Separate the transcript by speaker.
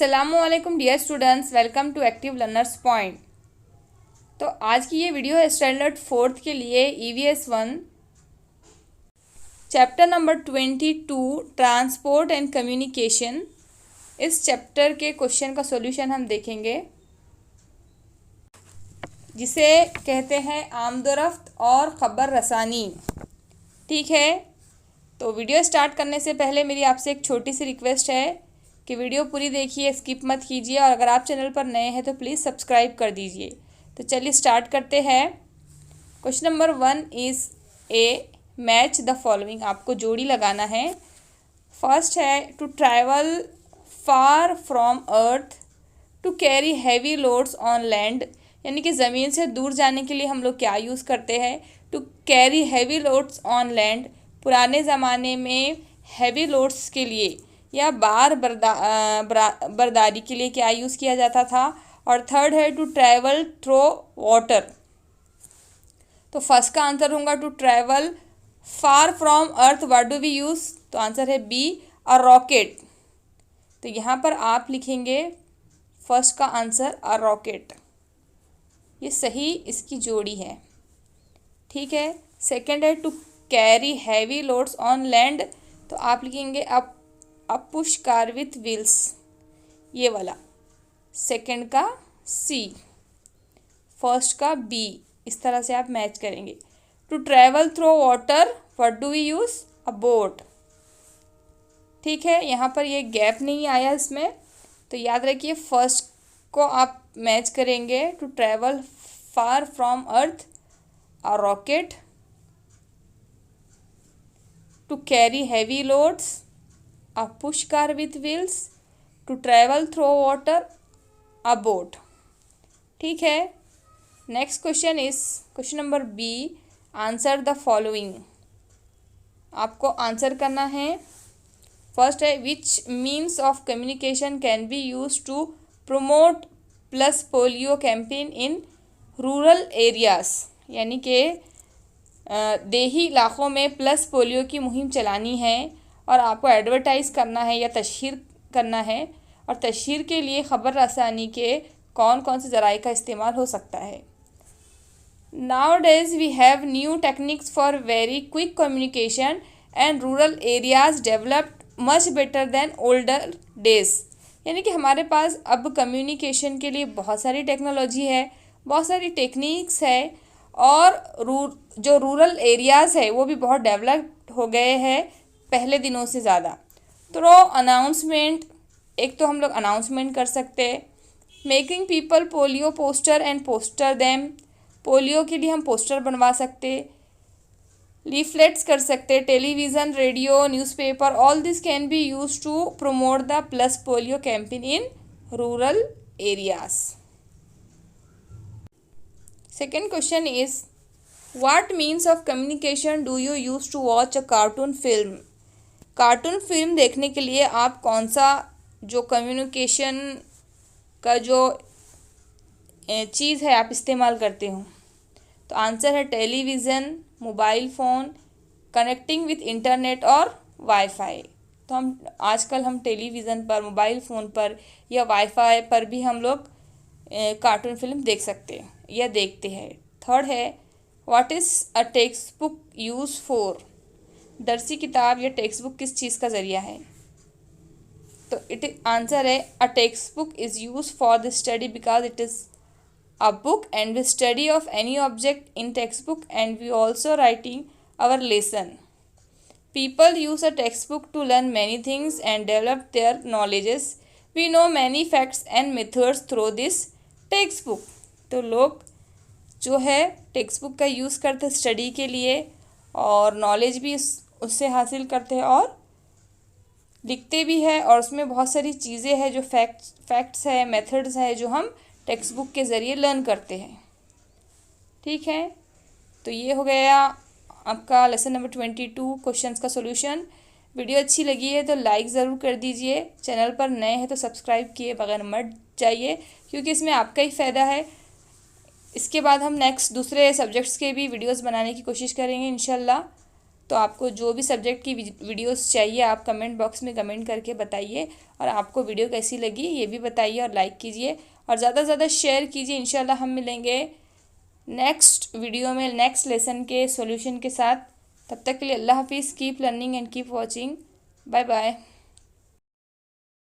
Speaker 1: अस्सलामुअलैकुम dear students, welcome to Active Learners Point. तो आज की ये वीडियो है स्टैंडर्ड 4th के लिए EVS 1 chapter number 22 transport and communication. इस चैप्टर के क्वेश्चन का सॉल्यूशन हम देखेंगे, जिसे कहते हैं आमदोरफ्त और ख़बर रसानी। ठीक है, तो वीडियो स्टार्ट करने से पहले मेरी आपसे एक छोटी सी रिक्वेस्ट है कि वीडियो पूरी देखिए, स्किप मत कीजिए, और अगर आप चैनल पर नए हैं तो प्लीज़ सब्सक्राइब कर दीजिए। तो चलिए स्टार्ट करते हैं। Question number 1 is a match the following. आपको जोड़ी लगाना है। फर्स्ट है to travel far from earth to carry heavy loads on land, यानी कि ज़मीन से दूर जाने के लिए हम लोग क्या यूज़ करते हैं? To carry heavy loads on land. पुराने ज़माने में हैवी लोड्स के लिए या बरदारी के लिए क्या यूज़ किया जाता था? और थर्ड है टू ट्रैवल थ्रू वाटर। तो फर्स्ट का आंसर होगा to travel far from earth, what do we use? तो आंसर है बी, अ रॉकेट। तो यहाँ पर आप लिखेंगे फर्स्ट का आंसर अ रॉकेट, ये सही इसकी जोड़ी है। ठीक है, सेकंड है to carry heavy loads on land, तो आप लिखेंगे a push car with wheels, ये वाला। सेकंड का सी, फर्स्ट का बी, इस तरह से आप मैच करेंगे। To travel through water, what do we use? A boat. ठीक है, यहाँ पर ये गैप नहीं आया इसमें, तो याद रखिए फर्स्ट को आप मैच करेंगे। To travel far from earth, a rocket. To carry heavy loads, a push car with wheels. To travel through water, a boat. ठीक है, next question is question number B, answer the following. आपको answer करना है। First है which means of communication can be use to promote plus polio campaign in rural areas, यानी कि देही इलाकों में प्लस पोलियो की मुहिम चलानी है और आपको एडवर्टाइज़ करना है या तशहीर करना है, और तशहीर के लिए ख़बर रसानी के कौन कौन से ज़राए का इस्तेमाल हो सकता है। Nowadays we have new techniques for very quick communication and rural areas developed much better than older days, यानी कि हमारे पास अब कम्युनिकेशन के लिए बहुत सारी टेक्नोलॉजी है, बहुत सारी टेक्निक्स है, और जो रूरल एरियाज़ है वो भी बहुत डेवलप्ड हो गए हैं पहले दिनों से ज़्यादा। तो अनाउंसमेंट, एक तो हम लोग अनाउंसमेंट कर सकते हैं। Making people polio poster and poster them, polio के लिए हम पोस्टर बनवा सकते, लीफलेट्स कर सकते, television, radio, newspaper, all this can be use to promote the plus polio campaign in rural areas. Second question is what means of communication do you use to watch a cartoon film? Cartoon film देखने के लिए आप कौन सा जो communication का जो चीज़ है आप इस्तेमाल करते हो? तो आंसर है television, mobile phone, connecting with internet और वाईफाई। तो हम आजकल टेलीविज़न पर, मोबाइल फ़ोन पर या वाईफाई पर भी हम लोग कार्टून फिल्म देख सकते हैं या देखते हैं। थर्ड है what is a text book use for? दरसी किताब या टेक्स्ट बुक किस चीज़ का ज़रिया है? तो आंसर है a text book is use for the study because it is a book and we study of any object in textbook and we also writing our lesson. People use a text book to learn many things and develop their knowledges. We know many facts and methods through this textbook. तो लोग जो है textbook का use करते study के लिए, और knowledge भी उससे हासिल करते हैं और लिखते भी है, और उसमें बहुत सारी चीज़ें हैं जो फैक्ट्स है, मेथड्स है, जो हम टेक्स्ट बुक के ज़रिए लर्न करते हैं। ठीक है, तो ये हो गया आपका लेसन नंबर 22 क्वेश्चंस का सॉल्यूशन। वीडियो अच्छी लगी है तो लाइक ज़रूर कर दीजिए, चैनल पर नए हैं तो सब्सक्राइब किए बगैर मत जाइए, क्योंकि इसमें आपका ही फ़ायदा है। इसके बाद हम नेक्स्ट दूसरे सब्जेक्ट्स के भी वीडियोस बनाने की कोशिश करेंगे इंशाल्लाह। तो आपको जो भी सब्जेक्ट की वीडियोस चाहिए आप कमेंट बॉक्स में कमेंट करके बताइए, और आपको वीडियो कैसी लगी ये भी बताइए, और लाइक कीजिए और ज़्यादा से ज़्यादा शेयर कीजिए। इंशाल्लाह हम मिलेंगे नेक्स्ट वीडियो में नेक्स्ट लेसन के सॉल्यूशन के साथ। तब तक के लिए अल्लाह हाफिज़। Keep learning and keep watching. Bye bye.